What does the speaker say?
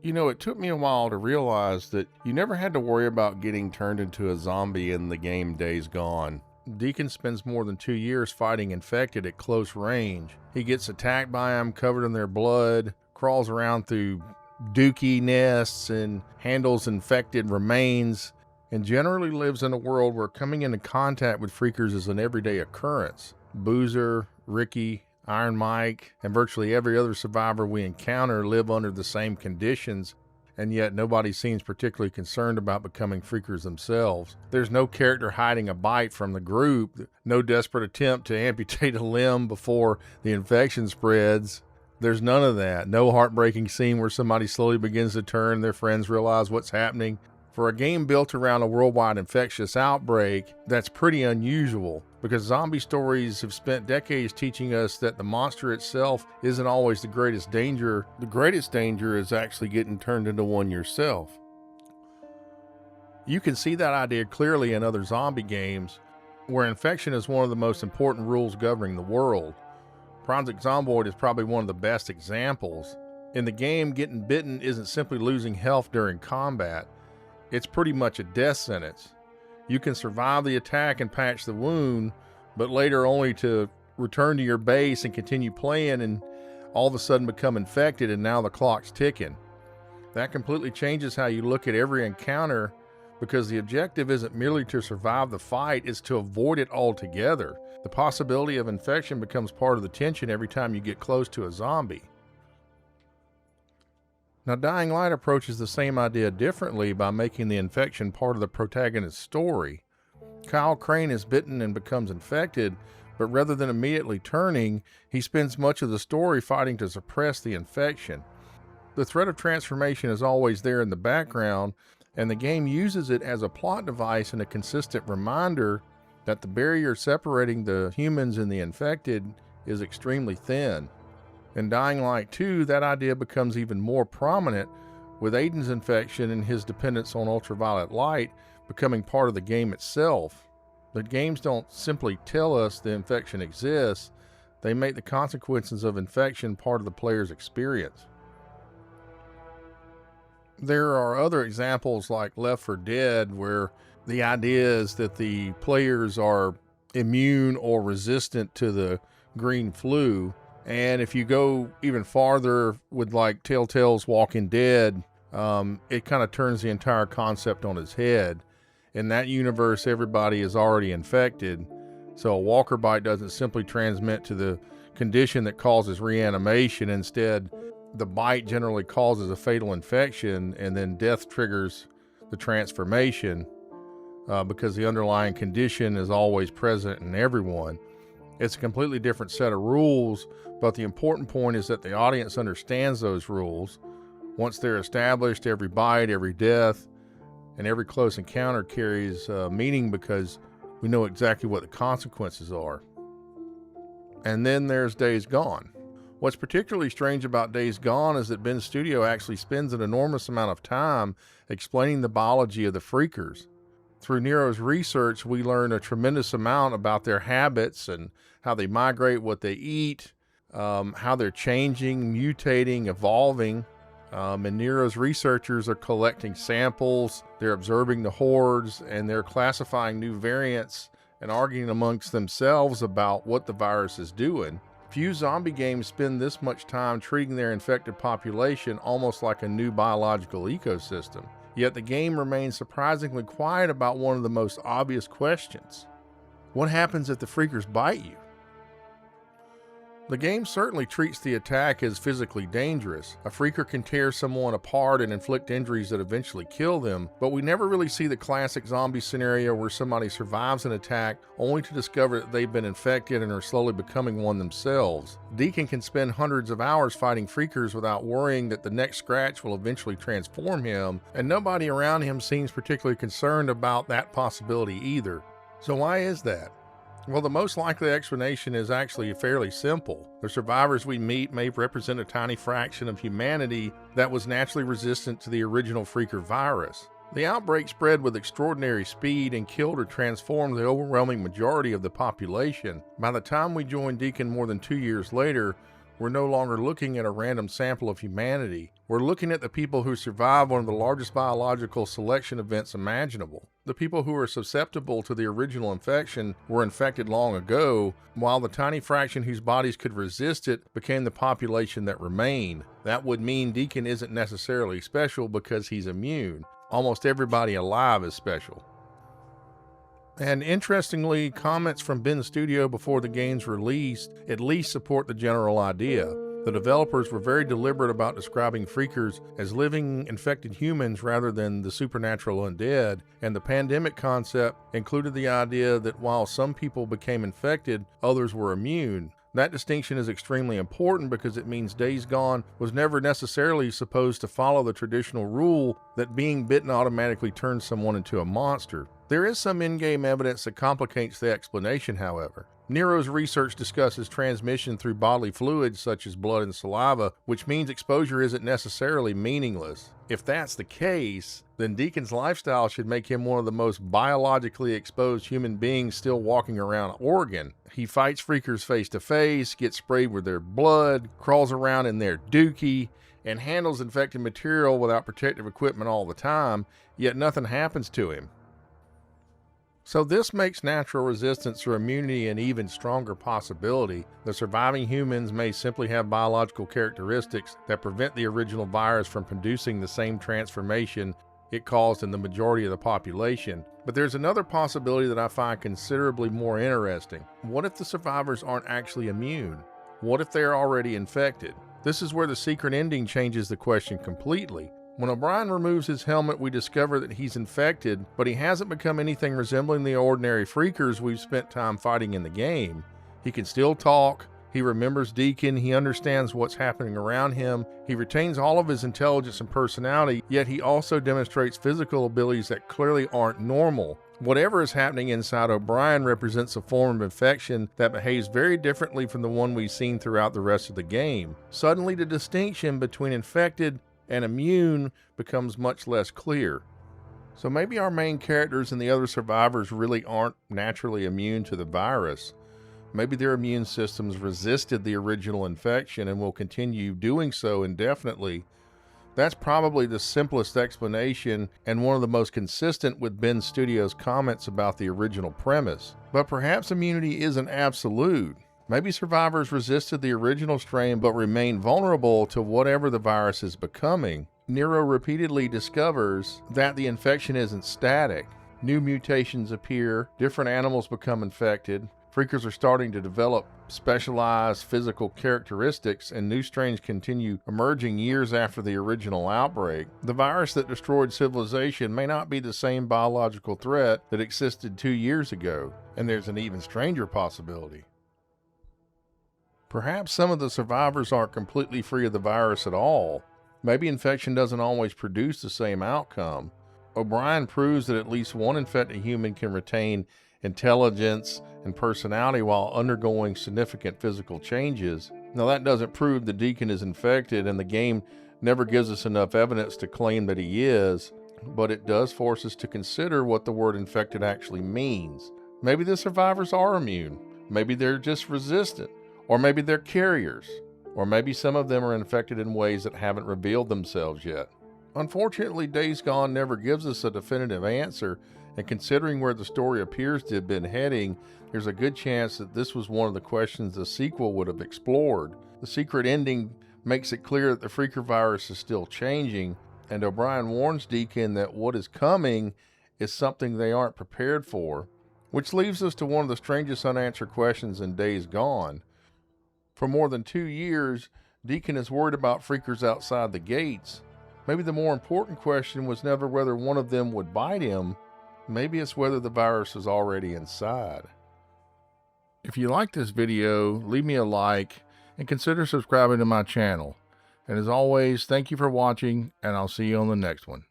You know, it took me a while to realize that you never had to worry about getting turned into a zombie in the game Days Gone. Deacon spends more than 2 years fighting infected at close range. He gets attacked by them, covered in their blood, crawls around through dookie nests and handles infected remains, and generally lives in a world where coming into contact with freakers is an everyday occurrence. Boozer, Ricky, Iron Mike, and virtually every other survivor we encounter live under the same conditions, and yet nobody seems particularly concerned about becoming freakers themselves. There's no character hiding a bite from the group, no desperate attempt to amputate a limb before the infection spreads. There's none of that. No heartbreaking scene where somebody slowly begins to turn, their friends realize what's happening. For a game built around a worldwide infectious outbreak, that's pretty unusual, because zombie stories have spent decades teaching us that the monster itself isn't always the greatest danger. The greatest danger is actually getting turned into one yourself. You can see that idea clearly in other zombie games, where infection is one of the most important rules governing the world. Project Zomboid is probably one of the best examples. In the game, getting bitten isn't simply losing health during combat. It's pretty much a death sentence. You can survive the attack and patch the wound, but later only to return to your base and continue playing and all of a sudden become infected, and now the clock's ticking. That completely changes how you look at every encounter, because the objective isn't merely to survive the fight, it's to avoid it altogether. The possibility of infection becomes part of the tension every time you get close to a zombie. Now, Dying Light approaches the same idea differently by making the infection part of the protagonist's story. Kyle Crane is bitten and becomes infected, but rather than immediately turning, he spends much of the story fighting to suppress the infection. The threat of transformation is always there in the background, and the game uses it as a plot device and a consistent reminder that the barrier separating the humans and the infected is extremely thin. In Dying Light 2, that idea becomes even more prominent, with Aiden's infection and his dependence on ultraviolet light becoming part of the game itself. The games don't simply tell us the infection exists, they make the consequences of infection part of the player's experience. There are other examples like Left 4 Dead, where the idea is that the players are immune or resistant to the green flu. And if you go even farther with like Telltale's Walking Dead, it kind of turns the entire concept on its head. In that universe, everybody is already infected, so a walker bite doesn't simply transmit to the condition that causes reanimation. Instead, the bite generally causes a fatal infection, and then death triggers the transformation because the underlying condition is always present in everyone. It's a completely different set of rules, but the important point is that the audience understands those rules. Once they're established, every bite, every death, and every close encounter carries meaning, because we know exactly what the consequences are. And then there's Days Gone. What's particularly strange about Days Gone is that Ben's studio actually spends an enormous amount of time explaining the biology of the freakers. Through NERO's research, we learn a tremendous amount about their habits and how they migrate, what they eat, how they're changing, mutating, evolving. And NERO's researchers are collecting samples, they're observing the hordes, and they're classifying new variants and arguing amongst themselves about what the virus is doing. Few zombie games spend this much time treating their infected population almost like a new biological ecosystem. Yet the game remains surprisingly quiet about one of the most obvious questions. What happens if the freakers bite you? The game certainly treats the attack as physically dangerous. A freaker can tear someone apart and inflict injuries that eventually kill them, but we never really see the classic zombie scenario where somebody survives an attack only to discover that they've been infected and are slowly becoming one themselves. Deacon can spend hundreds of hours fighting freakers without worrying that the next scratch will eventually transform him, and nobody around him seems particularly concerned about that possibility either. So why is that? Well, the most likely explanation is actually fairly simple. The survivors we meet may represent a tiny fraction of humanity that was naturally resistant to the original freaker virus. The outbreak spread with extraordinary speed and killed or transformed the overwhelming majority of the population. By the time we join Deacon more than 2 years later, we're no longer looking at a random sample of humanity. We're looking at the people who survived one of the largest biological selection events imaginable. The people who are susceptible to the original infection were infected long ago, while the tiny fraction whose bodies could resist it became the population that remained. That would mean Deacon isn't necessarily special because he's immune. Almost everybody alive is special. And interestingly, comments from Ben's studio before the game's release at least support the general idea. The developers were very deliberate about describing freakers as living infected humans rather than the supernatural undead, and the pandemic concept included the idea that while some people became infected, others were immune. That distinction is extremely important because it means Days Gone was never necessarily supposed to follow the traditional rule that being bitten automatically turns someone into a monster. There is some in-game evidence that complicates the explanation, however. NERO's research discusses transmission through bodily fluids such as blood and saliva, which means exposure isn't necessarily meaningless. If that's the case, then Deacon's lifestyle should make him one of the most biologically exposed human beings still walking around Oregon. He fights freakers face to face, gets sprayed with their blood, crawls around in their dookie, and handles infected material without protective equipment all the time, yet nothing happens to him. So this makes natural resistance or immunity an even stronger possibility. The surviving humans may simply have biological characteristics that prevent the original virus from producing the same transformation it caused in the majority of the population. But there's another possibility that I find considerably more interesting. What if the survivors aren't actually immune? What if they are already infected? This is where the secret ending changes the question completely. When O'Brien removes his helmet, we discover that he's infected, but he hasn't become anything resembling the ordinary freakers we've spent time fighting in the game. He can still talk, he remembers Deacon, he understands what's happening around him, he retains all of his intelligence and personality, yet he also demonstrates physical abilities that clearly aren't normal. Whatever is happening inside O'Brien represents a form of infection that behaves very differently from the one we've seen throughout the rest of the game. Suddenly, the distinction between infected and immune becomes much less clear. So maybe our main characters and the other survivors really aren't naturally immune to the virus. Maybe their immune systems resisted the original infection and will continue doing so indefinitely. That's probably the simplest explanation and one of the most consistent with Ben Studio's comments about the original premise. But perhaps immunity isn't absolute. Maybe survivors resisted the original strain but remain vulnerable to whatever the virus is becoming. NERO repeatedly discovers that the infection isn't static. New mutations appear, different animals become infected, freakers are starting to develop specialized physical characteristics, and new strains continue emerging years after the original outbreak. The virus that destroyed civilization may not be the same biological threat that existed 2 years ago, and there's an even stranger possibility. Perhaps some of the survivors aren't completely free of the virus at all. Maybe infection doesn't always produce the same outcome. O'Brien proves that at least one infected human can retain intelligence and personality while undergoing significant physical changes. Now, that doesn't prove the Deacon is infected, and the game never gives us enough evidence to claim that he is, but it does force us to consider what the word infected actually means. Maybe the survivors are immune. Maybe they're just resistant. Or maybe they're carriers. Or maybe some of them are infected in ways that haven't revealed themselves yet. Unfortunately, Days Gone never gives us a definitive answer, and considering where the story appears to have been heading, there's a good chance that this was one of the questions the sequel would have explored. The secret ending makes it clear that the freaker virus is still changing, and O'Brien warns Deacon that what is coming is something they aren't prepared for, which leaves us to one of the strangest unanswered questions in Days Gone. For more than 2 years, Deacon is worried about freakers outside the gates. Maybe the more important question was never whether one of them would bite him. Maybe it's whether the virus is already inside. If you like this video, leave me a like and consider subscribing to my channel. And as always, thank you for watching, and I'll see you on the next one.